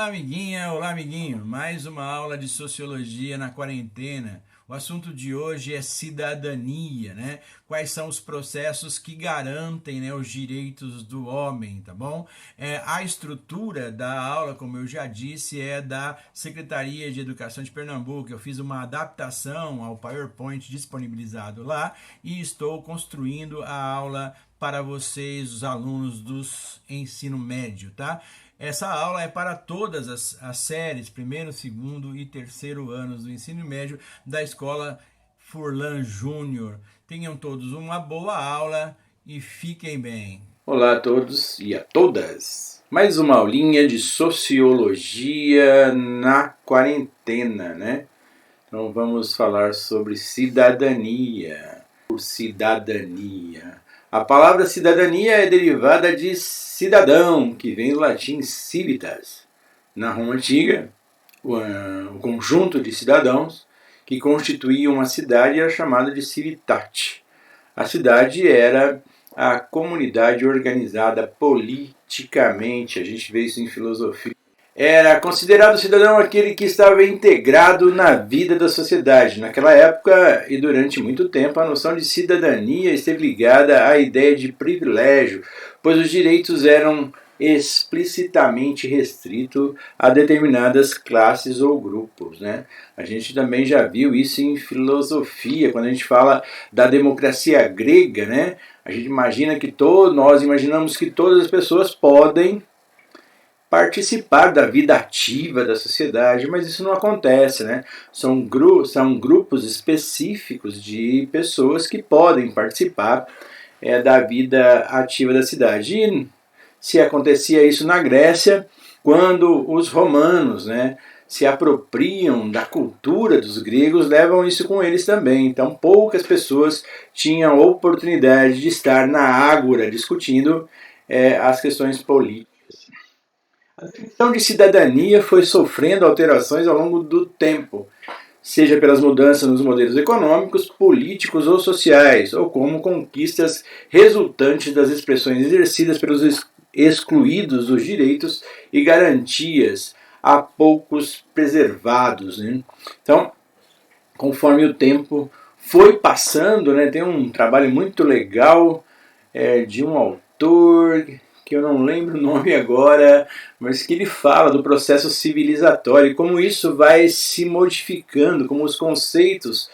Olá, amiguinha, olá, amiguinho. Mais uma aula de Sociologia na quarentena. O assunto de hoje é cidadania, né? Quais são os processos que garantem, né, os direitos do homem, tá bom? A estrutura da aula, como eu já disse, é da Secretaria de Educação de Pernambuco. Eu fiz uma adaptação ao PowerPoint disponibilizado lá e estou construindo a aula para vocês, os alunos do ensino médio, tá? Essa aula é para todas as séries, primeiro, segundo e terceiro anos do ensino médio da Escola Furlan Júnior. Tenham todos uma boa aula e fiquem bem. Olá a todos e a todas! Mais uma aulinha de Sociologia na quarentena, né? Então vamos falar sobre cidadania. A palavra cidadania é derivada de cidadão, que vem do latim civitas. Na Roma Antiga, o conjunto de cidadãos que constituíam uma cidade era chamado de civitate. A cidade era a comunidade organizada politicamente, a gente vê isso em filosofia. Era considerado cidadão aquele que estava integrado na vida da sociedade. Naquela época e durante muito tempo, a noção de cidadania esteve ligada à ideia de privilégio, pois os direitos eram explicitamente restritos a determinadas classes ou grupos, né? A gente também já viu isso em filosofia, quando a gente fala da democracia grega, né? A gente imagina que nós imaginamos que todas as pessoas podem participar da vida ativa da sociedade, mas isso não acontece, né? São grupos específicos de pessoas que podem participar da vida ativa da cidade. E se acontecia isso na Grécia, quando os romanos, né, se apropriam da cultura dos gregos, levam isso com eles também. Então poucas pessoas tinham oportunidade de estar na ágora discutindo as questões políticas. A definição de cidadania foi sofrendo alterações ao longo do tempo, seja pelas mudanças nos modelos econômicos, políticos ou sociais, ou como conquistas resultantes das expressões exercidas pelos excluídos dos direitos e garantias a poucos preservados, né? Então, conforme o tempo foi passando, né, tem um trabalho muito legal de um autor que eu não lembro o nome agora, mas que ele fala do processo civilizatório e como isso vai se modificando, como os conceitos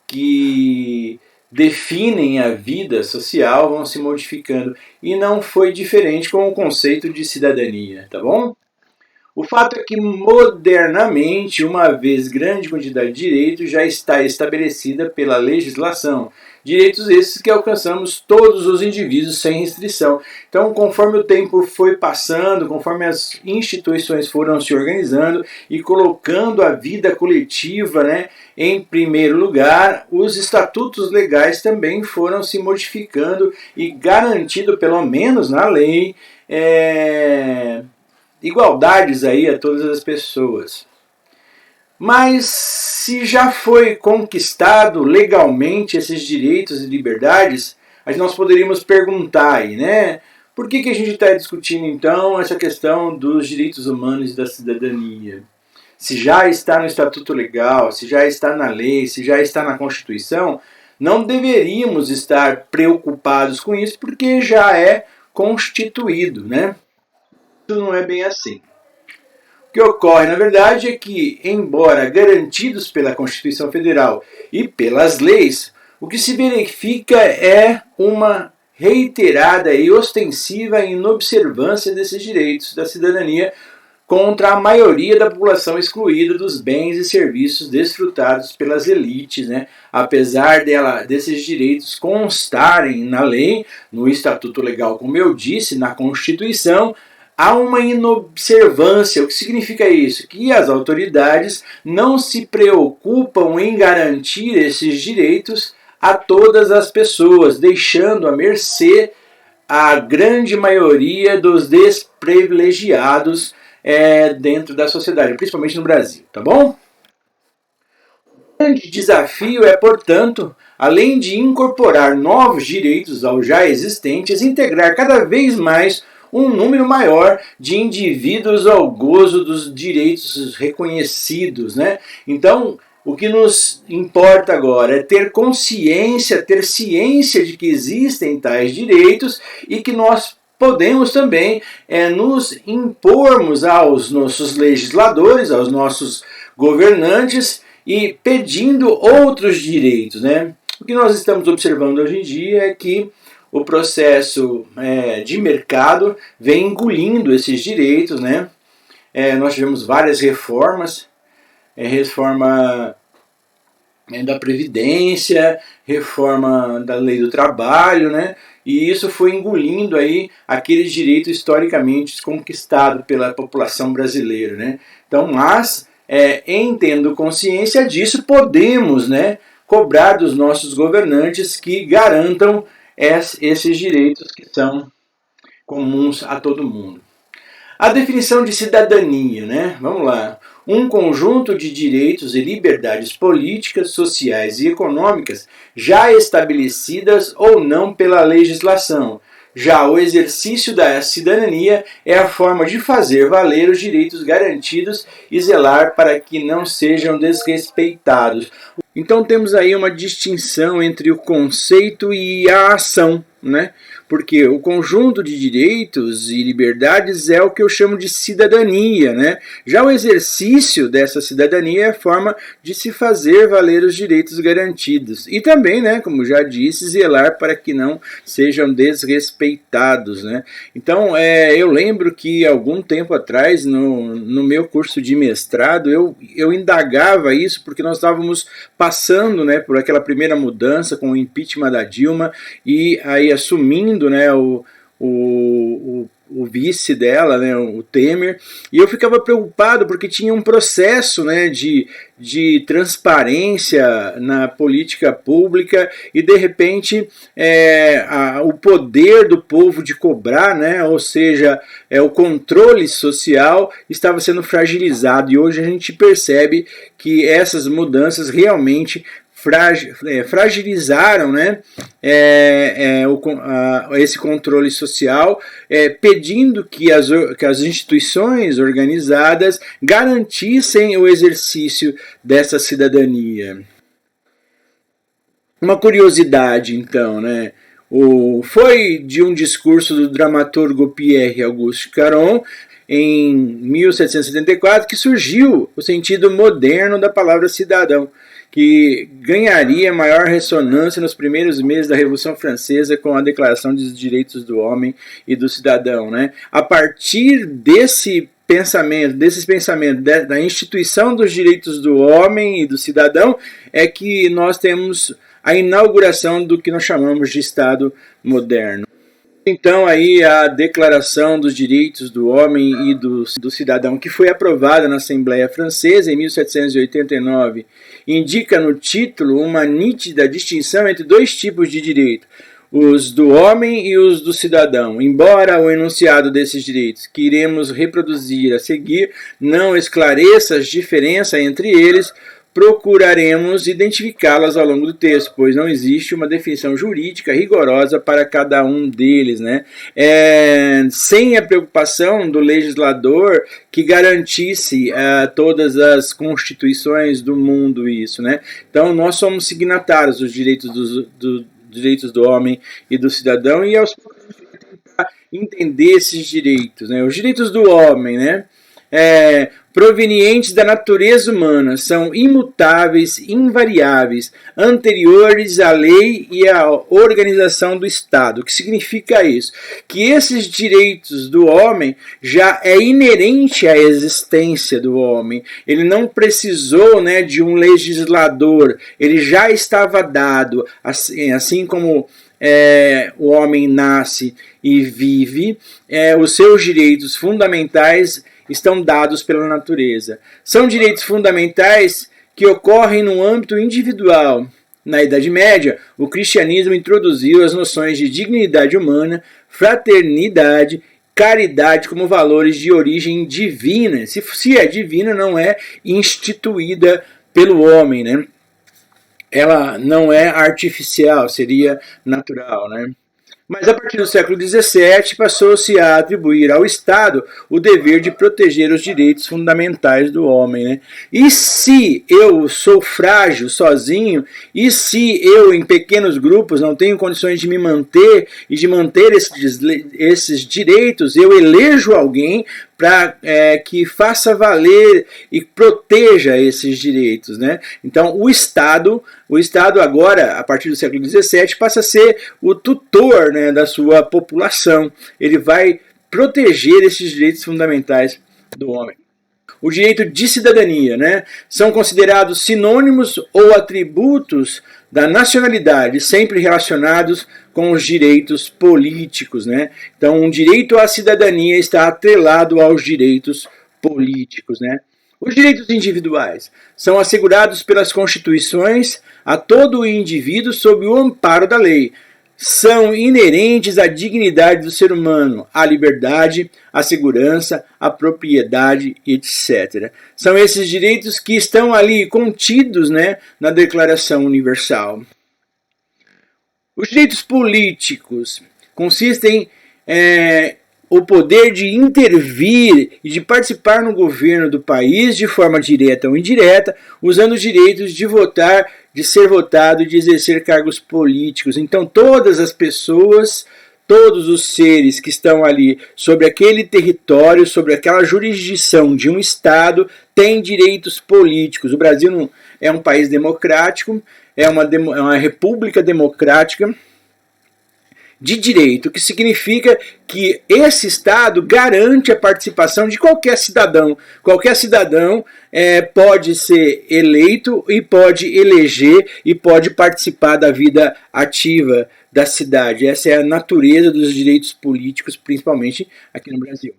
que definem a vida social vão se modificando. E não foi diferente com o conceito de cidadania, tá bom? O fato é que, modernamente, uma vez grande quantidade de direitos já está estabelecida pela legislação. Direitos esses que alcançamos todos os indivíduos sem restrição. Então, conforme o tempo foi passando, conforme as instituições foram se organizando e colocando a vida coletiva, né, em primeiro lugar, os estatutos legais também foram se modificando e garantindo, pelo menos na lei, igualdades aí a todas as pessoas. Mas se já foi conquistado legalmente esses direitos e liberdades, nós poderíamos perguntar aí, né? Por que a gente está discutindo então essa questão dos direitos humanos e da cidadania? Se já está no Estatuto Legal, se já está na lei, se já está na Constituição, não deveríamos estar preocupados com isso porque já é constituído, né? Isso não é bem assim. O que ocorre, na verdade, é que, embora garantidos pela Constituição Federal e pelas leis, o que se verifica é uma reiterada e ostensiva inobservância desses direitos da cidadania contra a maioria da população excluída dos bens e serviços desfrutados pelas elites, né? Apesar desses direitos constarem na lei, no Estatuto Legal, como eu disse, na Constituição, há uma inobservância. O que significa isso? Que as autoridades não se preocupam em garantir esses direitos a todas as pessoas, deixando à mercê a grande maioria dos desprivilegiados dentro da sociedade, principalmente no Brasil, tá bom? O grande desafio é, portanto, além de incorporar novos direitos aos já existentes, integrar cada vez mais um número maior de indivíduos ao gozo dos direitos reconhecidos, né? Então, o que nos importa agora é ter consciência, ter ciência de que existem tais direitos e que nós podemos também nos impormos aos nossos legisladores, aos nossos governantes e pedindo outros direitos, né? O que nós estamos observando hoje em dia é que o processo de mercado vem engolindo esses direitos, né? Nós tivemos várias reformas, reforma da Previdência, reforma da Lei do Trabalho, né? E isso foi engolindo aí aqueles direitos historicamente conquistados pela população brasileira, né? Então, mas, em tendo consciência disso, podemos, né, cobrar dos nossos governantes que garantam esses direitos que são comuns a todo mundo. A definição de cidadania, né? Vamos lá. Um conjunto de direitos e liberdades políticas, sociais e econômicas já estabelecidas ou não pela legislação. Já o exercício da cidadania é a forma de fazer valer os direitos garantidos e zelar para que não sejam desrespeitados. Então temos aí uma distinção entre o conceito e a ação, né? Porque o conjunto de direitos e liberdades é o que eu chamo de cidadania, né? Já o exercício dessa cidadania é a forma de se fazer valer os direitos garantidos. E também, né, como já disse, zelar para que não sejam desrespeitados, né? Então, eu lembro que algum tempo atrás, no meu curso de mestrado, eu indagava isso porque nós estávamos passando, né, por aquela primeira mudança com o impeachment da Dilma e aí assumindo, né, o vice dela, né, o Temer, e eu ficava preocupado porque tinha um processo, né, de transparência na política pública e de repente o poder do povo de cobrar, né, ou seja, o controle social estava sendo fragilizado, e hoje a gente percebe que essas mudanças realmente fragilizaram, né, esse controle social, pedindo que as instituições organizadas garantissem o exercício dessa cidadania. Uma curiosidade, então, né? Foi de um discurso do dramaturgo Pierre Auguste Caron, em 1774, que surgiu o sentido moderno da palavra cidadão, que ganharia maior ressonância nos primeiros meses da Revolução Francesa com a Declaração dos Direitos do Homem e do Cidadão, né? A partir desses pensamentos da instituição dos direitos do homem e do cidadão, é que nós temos a inauguração do que nós chamamos de Estado moderno. Então aí a Declaração dos Direitos do Homem e do Cidadão, que foi aprovada na Assembleia Francesa em 1789, indica no título uma nítida distinção entre dois tipos de direito, os do homem e os do cidadão. Embora o enunciado desses direitos que iremos reproduzir a seguir não esclareça as diferenças entre eles, procuraremos identificá-las ao longo do texto, pois não existe uma definição jurídica rigorosa para cada um deles, né? Sem a preocupação do legislador que garantisse todas as constituições do mundo isso, né? Então nós somos signatários dos direitos do homem e do cidadão, e aos poucos a gente vai tentar entender esses direitos, né? Os direitos do homem, né? Provenientes da natureza humana, são imutáveis, invariáveis, anteriores à lei e à organização do Estado. O que significa isso? Que esses direitos do homem já é inerente à existência do homem. Ele não precisou, né, de um legislador, ele já estava dado, assim como o homem nasce e vive, os seus direitos fundamentais estão dados pela natureza. São direitos fundamentais que ocorrem no âmbito individual. Na Idade Média, o cristianismo introduziu as noções de dignidade humana, fraternidade, caridade como valores de origem divina. Se é divina, não é instituída pelo homem, né? Ela não é artificial, seria natural, né? Mas a partir do século XVII passou-se a atribuir ao Estado o dever de proteger os direitos fundamentais do homem, né? E se eu sou frágil sozinho, e se eu em pequenos grupos não tenho condições de me manter e de manter esses direitos, eu elejo alguém para que faça valer e proteja esses direitos, né? Então o Estado agora, a partir do século XVII, passa a ser o tutor, né, da sua população. Ele vai proteger esses direitos fundamentais do homem. O direito de cidadania, né, são considerados sinônimos ou atributos da nacionalidade, sempre relacionados com os direitos políticos, né? Então, um direito à cidadania está atrelado aos direitos políticos, né? Os direitos individuais são assegurados pelas constituições a todo o indivíduo sob o amparo da lei. São inerentes à dignidade do ser humano, à liberdade, à segurança, à propriedade, etc. São esses direitos que estão ali contidos, né, na Declaração Universal. Os direitos políticos consistem o poder de intervir e de participar no governo do país de forma direta ou indireta, usando os direitos de votar, de ser votado e de exercer cargos políticos. Então todas as pessoas, todos os seres que estão ali sobre aquele território, sobre aquela jurisdição de um Estado, têm direitos políticos. O Brasil não é um país democrático, é uma república democrática de direito, que significa que esse Estado garante a participação de qualquer cidadão. Qualquer cidadão pode ser eleito e pode eleger e pode participar da vida ativa da cidade. Essa é a natureza dos direitos políticos, principalmente aqui no Brasil.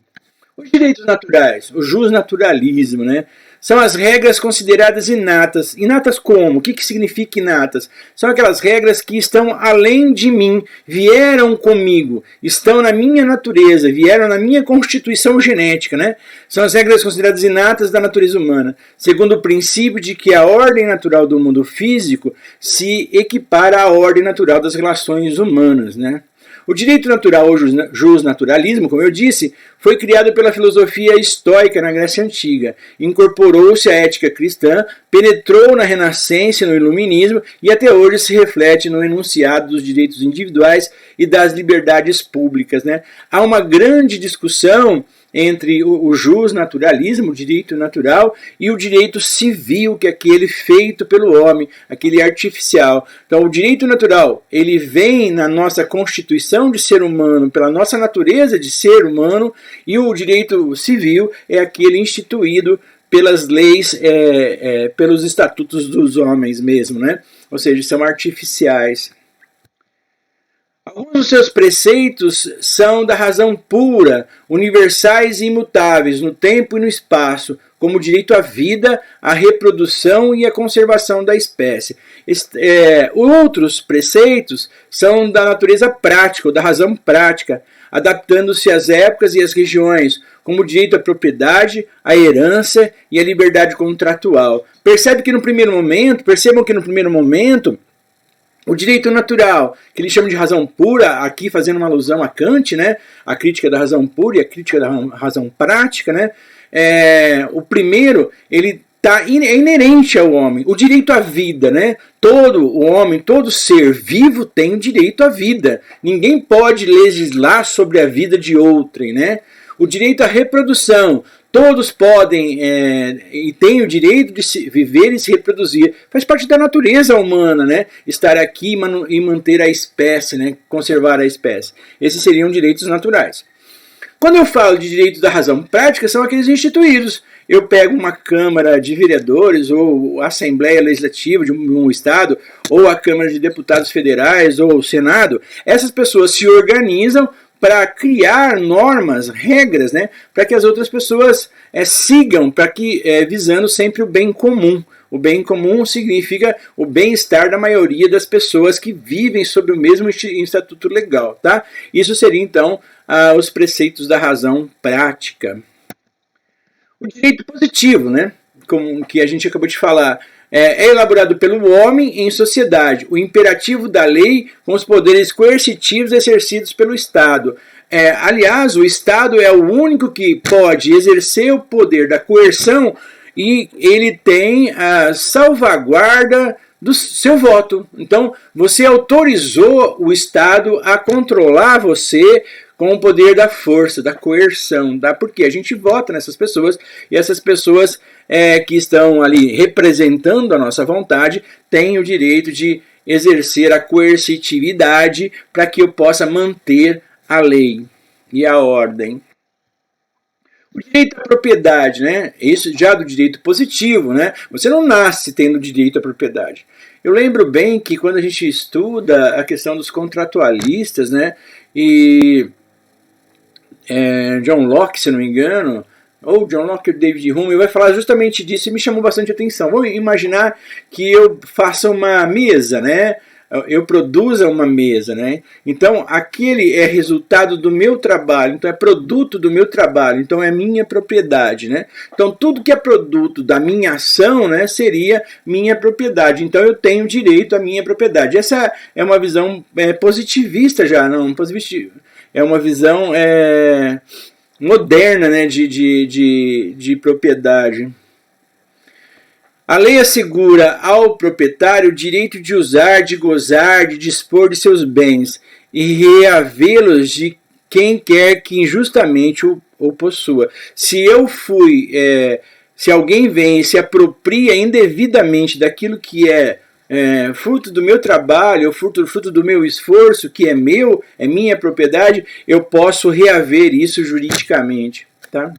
Os direitos naturais, o justnaturalismo, né? São as regras consideradas inatas. Inatas como? O que significa inatas? São aquelas regras que estão além de mim, vieram comigo, estão na minha natureza, vieram na minha constituição genética, né? São as regras consideradas inatas da natureza humana, segundo o princípio de que a ordem natural do mundo físico se equipara à ordem natural das relações humanas, né? O direito natural ou justnaturalismo, como eu disse, foi criado pela filosofia estoica na Grécia Antiga. Incorporou-se à ética cristã, penetrou na Renascença e no Iluminismo e até hoje se reflete no enunciado dos direitos individuais e das liberdades públicas, né? Há uma grande discussão entre o justnaturalismo, o direito natural, e o direito civil, que é aquele feito pelo homem, aquele artificial. Então, o direito natural, ele vem na nossa constituição de ser humano, pela nossa natureza de ser humano, e o direito civil é aquele instituído pelas leis, pelos estatutos dos homens mesmo, né? Ou seja, são artificiais. Alguns dos seus preceitos são da razão pura, universais e imutáveis no tempo e no espaço, como o direito à vida, à reprodução e à conservação da espécie. Outros preceitos são da natureza prática, ou da razão prática, adaptando-se às épocas e às regiões, como o direito à propriedade, à herança e à liberdade contratual. Percebam que no primeiro momento, o direito natural, que eles chamam de razão pura, aqui fazendo uma alusão a Kant, né? A crítica da razão pura e a crítica da razão prática, né? O primeiro, ele é inerente ao homem. O direito à vida, né? Todo o homem, todo ser vivo tem o direito à vida. Ninguém pode legislar sobre a vida de outrem, né? O direito à reprodução. Todos podem e têm o direito de viver e se reproduzir. Faz parte da natureza humana, né? Estar aqui e manter a espécie, né? Conservar a espécie. Esses seriam direitos naturais. Quando eu falo de direitos da razão prática, são aqueles instituídos. Eu pego uma Câmara de Vereadores ou a Assembleia Legislativa de um Estado, ou a Câmara de Deputados Federais, ou o Senado. Essas pessoas se organizam para criar normas, regras, né, para que as outras pessoas sigam, visando sempre o bem comum. O bem comum significa o bem-estar da maioria das pessoas que vivem sob o mesmo estatuto legal, tá? Isso seria, então, os preceitos da razão prática. O direito positivo, né, como que a gente acabou de falar, é elaborado pelo homem em sociedade, o imperativo da lei com os poderes coercitivos exercidos pelo Estado. Aliás, o Estado é o único que pode exercer o poder da coerção e ele tem a salvaguarda do seu voto. Então, você autorizou o Estado a controlar você com o poder da força, da coerção, porque a gente vota nessas pessoas e essas pessoas que estão ali representando a nossa vontade têm o direito de exercer a coercitividade para que eu possa manter a lei e a ordem. O direito à propriedade, né? Isso já do direito positivo, né? Você não nasce tendo direito à propriedade. Eu lembro bem que quando a gente estuda a questão dos contratualistas, né? E John Locke, se não me engano, ou John Locke ou David Hume, vai falar justamente disso e me chamou bastante atenção. Vamos imaginar que eu faça uma mesa, né? Eu produza uma mesa, né? Então, aquele é resultado do meu trabalho, então é produto do meu trabalho, então é minha propriedade, né? Então, tudo que é produto da minha ação, né, seria minha propriedade. Então, eu tenho direito à minha propriedade. Essa é uma visão positivista já, não positiva. É uma visão moderna, né, de propriedade. A lei assegura ao proprietário o direito de usar, de gozar, de dispor de seus bens e reavê-los de quem quer que injustamente o possua. Se alguém vem e se apropria indevidamente daquilo que é fruto do meu trabalho, ou fruto do meu esforço, que é meu, é minha propriedade, eu posso reaver isso juridicamente, tá?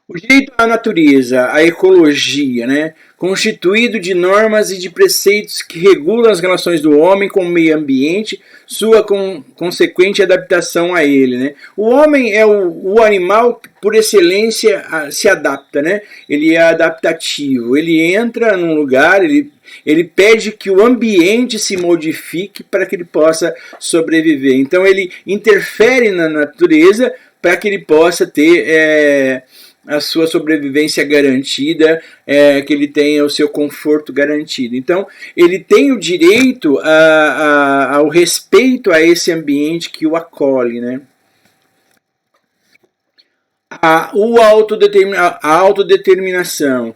O direito à natureza, à ecologia, né, constituído de normas e de preceitos que regulam as relações do homem com o meio ambiente, sua consequente adaptação a ele. Né. O homem é o animal que, por excelência, se adapta. Né. Ele é adaptativo, ele entra num lugar, ele pede que o ambiente se modifique para que ele possa sobreviver. Então ele interfere na natureza para que ele possa ter a sua sobrevivência garantida, que ele tenha o seu conforto garantido. Então, ele tem o direito ao respeito a esse ambiente que o acolhe, né? A autodeterminação,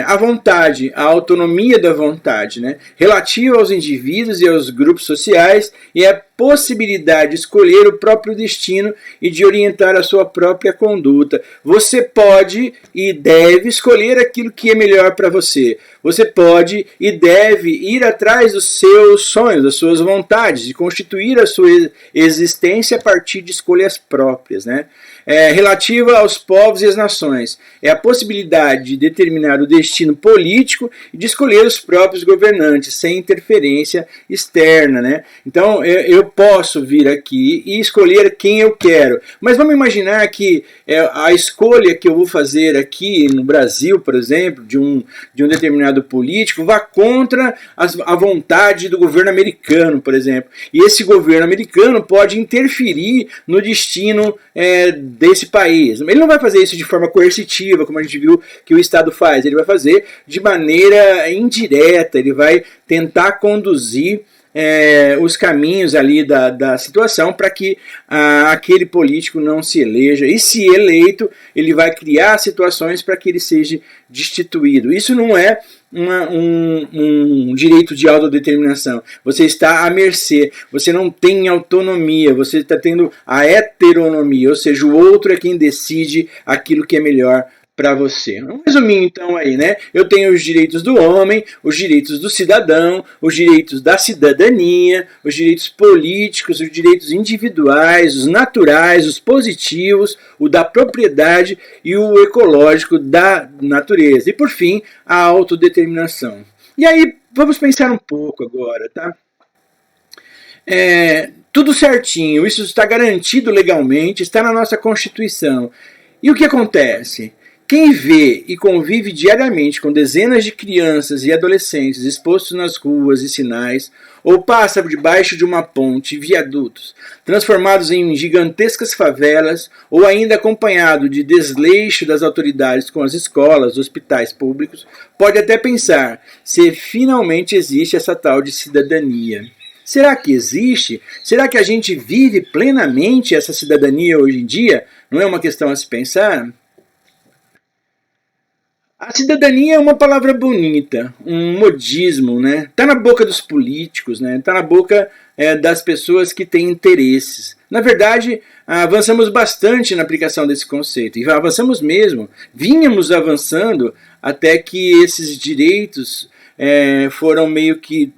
a vontade, a autonomia da vontade, né? Relativa aos indivíduos e aos grupos sociais, e a possibilidade de escolher o próprio destino e de orientar a sua própria conduta. Você pode e deve escolher aquilo que é melhor para você. Você pode e deve ir atrás dos seus sonhos, das suas vontades, e constituir a sua existência a partir de escolhas próprias, né? Relativa aos povos e às nações. É a possibilidade de determinar o destino político e de escolher os próprios governantes, sem interferência externa, né? Então, eu posso vir aqui e escolher quem eu quero. Mas vamos imaginar que a escolha que eu vou fazer aqui no Brasil, por exemplo, de um determinado político, vá contra a vontade do governo americano, por exemplo. E esse governo americano pode interferir no destino desse país. Ele não vai fazer isso de forma coercitiva, como a gente viu que o Estado faz. Ele vai fazer de maneira indireta, ele vai tentar conduzir os caminhos ali da situação para que aquele político não se eleja. E se eleito, ele vai criar situações para que ele seja destituído. Isso não é um direito de autodeterminação. Você está à mercê, você não tem autonomia, você está tendo a heteronomia, ou seja, o outro é quem decide aquilo que é melhor para você. Vamos resumir então aí, né? Eu tenho os direitos do homem, os direitos do cidadão, os direitos da cidadania, os direitos políticos, os direitos individuais, os naturais, os positivos, o da propriedade e o ecológico da natureza. E por fim, a autodeterminação. E aí, vamos pensar um pouco agora, tá? Tudo certinho, isso está garantido legalmente, está na nossa Constituição. E o que acontece? Quem vê e convive diariamente com dezenas de crianças e adolescentes expostos nas ruas e sinais, ou passa debaixo de uma ponte e viadutos, transformados em gigantescas favelas, ou ainda acompanhado de desleixo das autoridades com as escolas, hospitais públicos, pode até pensar se finalmente existe essa tal de cidadania. Será que existe? Será que a gente vive plenamente essa cidadania hoje em dia? Não é uma questão a se pensar? A cidadania é uma palavra bonita, um modismo, né? Está na boca dos políticos, né? Está na boca das pessoas que têm interesses. Na verdade, avançamos bastante na aplicação desse conceito, e avançamos mesmo. Vínhamos avançando até que esses direitos foram meio que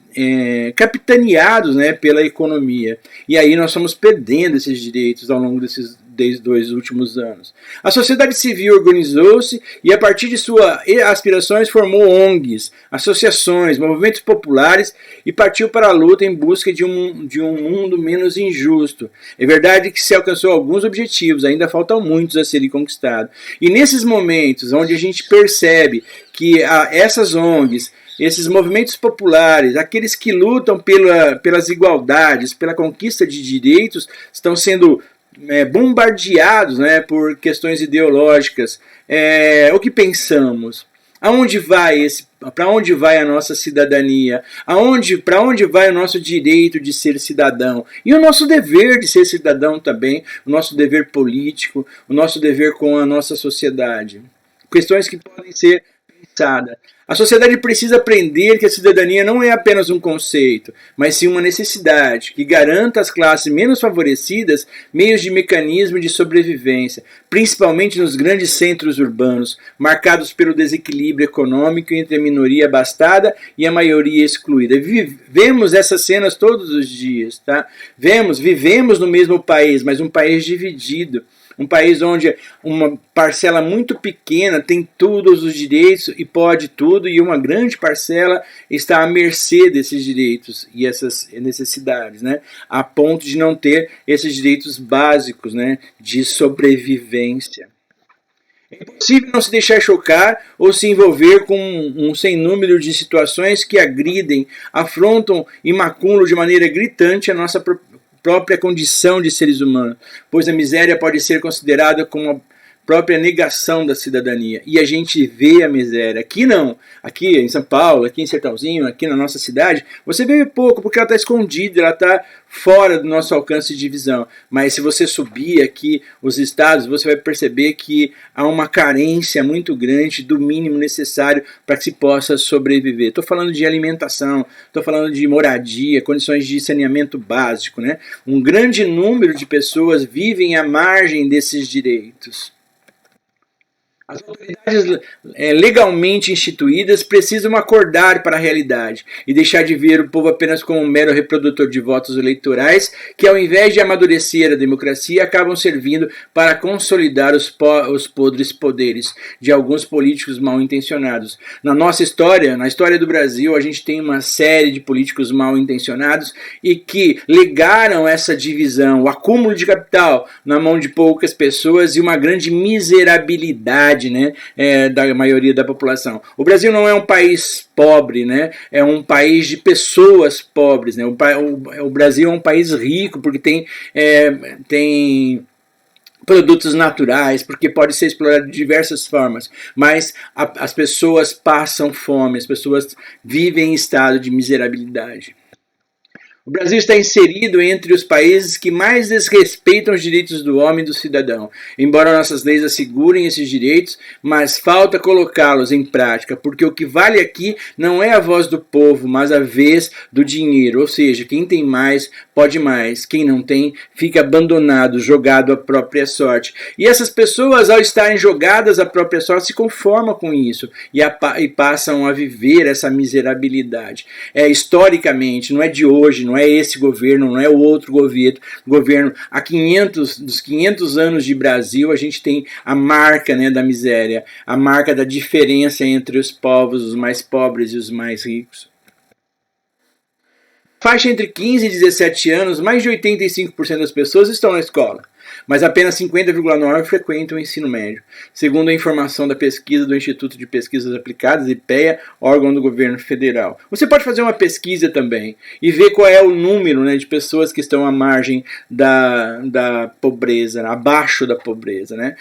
capitaneados, né, pela economia. E aí nós fomos perdendo esses direitos ao longo desses 2 últimos anos. A sociedade civil organizou-se e, a partir de suas aspirações, formou ONGs, associações, movimentos populares e partiu para a luta em busca de um mundo menos injusto. É verdade que se alcançou alguns objetivos, ainda faltam muitos a serem conquistados. E nesses momentos onde a gente percebe que essas ONGs, esses movimentos populares, aqueles que lutam pelas igualdades, pela conquista de direitos, estão sendo bombardeados, né, por questões ideológicas. O que pensamos? Para onde vai a nossa cidadania? Para onde vai o nosso direito de ser cidadão? E o nosso dever de ser cidadão também, o nosso dever político, o nosso dever com a nossa sociedade. Questões que podem ser pensadas. A sociedade precisa aprender que a cidadania não é apenas um conceito, mas sim uma necessidade que garanta às classes menos favorecidas meios de mecanismo de sobrevivência, principalmente nos grandes centros urbanos, marcados pelo desequilíbrio econômico entre a minoria abastada e a maioria excluída. Vemos essas cenas todos os dias, tá? Vivemos no mesmo país, mas um país dividido. Um país onde uma parcela muito pequena tem todos os direitos e pode tudo, e uma grande parcela está à mercê desses direitos e essas necessidades, né? A ponto de não ter esses direitos básicos, né, de sobrevivência. É impossível não se deixar chocar ou se envolver com um sem número de situações que agridem, afrontam e maculam de maneira gritante a nossa própria condição de seres humanos, pois a miséria pode ser considerada como a própria negação da cidadania. E a gente vê a miséria. Aqui não. Aqui em São Paulo, aqui em Sertãozinho, aqui na nossa cidade, você vê pouco, porque ela está escondida, ela está fora do nosso alcance de visão. Mas se você subir aqui os estados, você vai perceber que há uma carência muito grande do mínimo necessário para que se possa sobreviver. Estou falando de alimentação, estou falando de moradia, condições de saneamento básico, né? Um grande número de pessoas vivem à margem desses direitos. As autoridades legalmente instituídas precisam acordar para a realidade e deixar de ver o povo apenas como um mero reprodutor de votos eleitorais que, ao invés de amadurecer a democracia, acabam servindo para consolidar os podres poderes de alguns políticos mal intencionados. Na nossa história, na história do Brasil, a gente tem uma série de políticos mal intencionados e que legaram essa divisão, o acúmulo de capital na mão de poucas pessoas e uma grande miserabilidade, né, da maioria da população. O Brasil não é um país pobre, né, é um país de pessoas pobres, né. O Brasil é um país rico porque tem produtos naturais, porque pode ser explorado de diversas formas, mas as pessoas passam fome, as pessoas vivem em estado de miserabilidade. O Brasil está inserido entre os países que mais desrespeitam os direitos do homem e do cidadão. Embora nossas leis assegurem esses direitos, mas falta colocá-los em prática, porque o que vale aqui não é a voz do povo, mas a vez do dinheiro. Ou seja, quem tem mais, pode mais. Quem não tem, fica abandonado, jogado à própria sorte. E essas pessoas, ao estarem jogadas à própria sorte, se conformam com isso e passam a viver essa miserabilidade. Historicamente, não é de hoje, não é esse governo, não é o outro governo. Há 500 anos de Brasil, a gente tem a marca, né, da miséria, a marca da diferença entre os povos, os mais pobres e os mais ricos. Faixa entre 15 e 17 anos, mais de 85% das pessoas estão na escola. mas apenas 50,9% frequentam o ensino médio, segundo a informação da pesquisa do Instituto de Pesquisas Aplicadas, IPEA, órgão do governo federal. Você pode fazer uma pesquisa também e ver qual é o número, né, de pessoas que estão à margem da pobreza, abaixo da pobreza, né?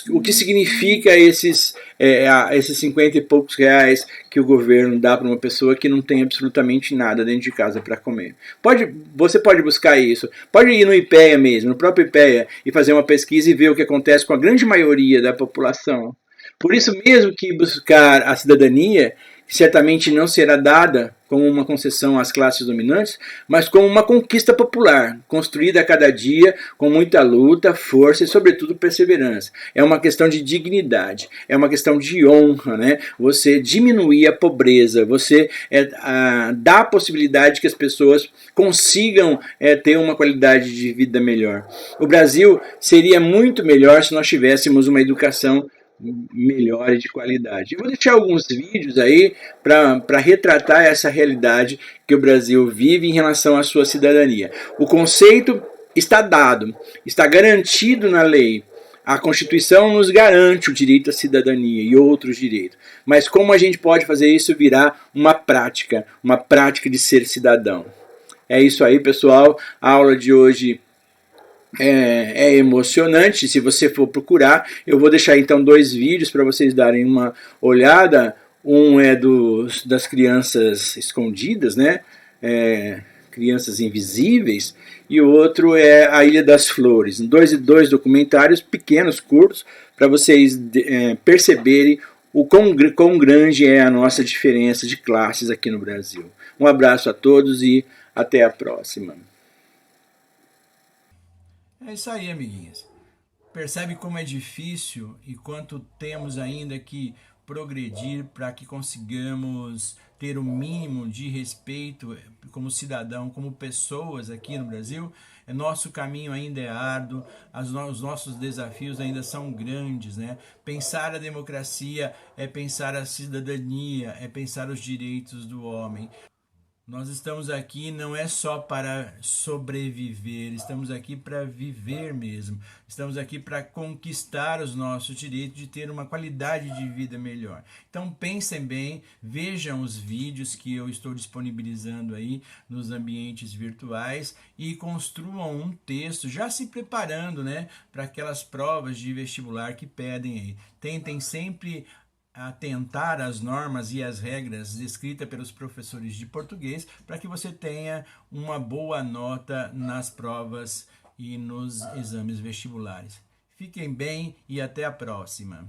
O que significa esses 50 e poucos reais que o governo dá para uma pessoa que não tem absolutamente nada dentro de casa para comer. Você pode buscar isso, pode ir no IPEA mesmo, no próprio IPEA, e fazer uma pesquisa e ver o que acontece com a grande maioria da população. Por isso mesmo que buscar a cidadania certamente não será dada como uma concessão às classes dominantes, mas como uma conquista popular, construída a cada dia com muita luta, força e, sobretudo, perseverança. É uma questão de dignidade, é uma questão de honra, né? Você diminuir a pobreza, você dá a possibilidade que as pessoas consigam ter uma qualidade de vida melhor. O Brasil seria muito melhor se nós tivéssemos uma educação melhor e de qualidade. Eu vou deixar alguns vídeos aí para retratar essa realidade que o Brasil vive em relação à sua cidadania. O conceito está dado, está garantido na lei. A Constituição nos garante o direito à cidadania e outros direitos. Mas como a gente pode fazer isso virar uma prática de ser cidadão? É isso aí, pessoal. A aula de hoje é emocionante. Se você for procurar, eu vou deixar então 2 vídeos para vocês darem uma olhada. Um é das crianças escondidas, né? Crianças invisíveis, e o outro é a Ilha das Flores. Dois documentários pequenos, curtos, para vocês perceberem o quão grande é a nossa diferença de classes aqui no Brasil. Um abraço a todos e até a próxima. É isso aí, amiguinhas. Percebe como é difícil e quanto temos ainda que progredir para que consigamos ter o mínimo de respeito como cidadão, como pessoas aqui no Brasil. Nosso caminho ainda é árduo, os nossos desafios ainda são grandes, né? Pensar a democracia é pensar a cidadania, é pensar os direitos do homem. Nós estamos aqui não é só para sobreviver, estamos aqui para viver mesmo. Estamos aqui para conquistar os nossos direitos de ter uma qualidade de vida melhor. Então pensem bem, vejam os vídeos que eu estou disponibilizando aí nos ambientes virtuais e construam um texto já se preparando, né, para aquelas provas de vestibular que pedem aí. Tentem sempre atentar às normas e às regras descritas pelos professores de português para que você tenha uma boa nota nas provas e nos exames vestibulares. Fiquem bem e até a próxima.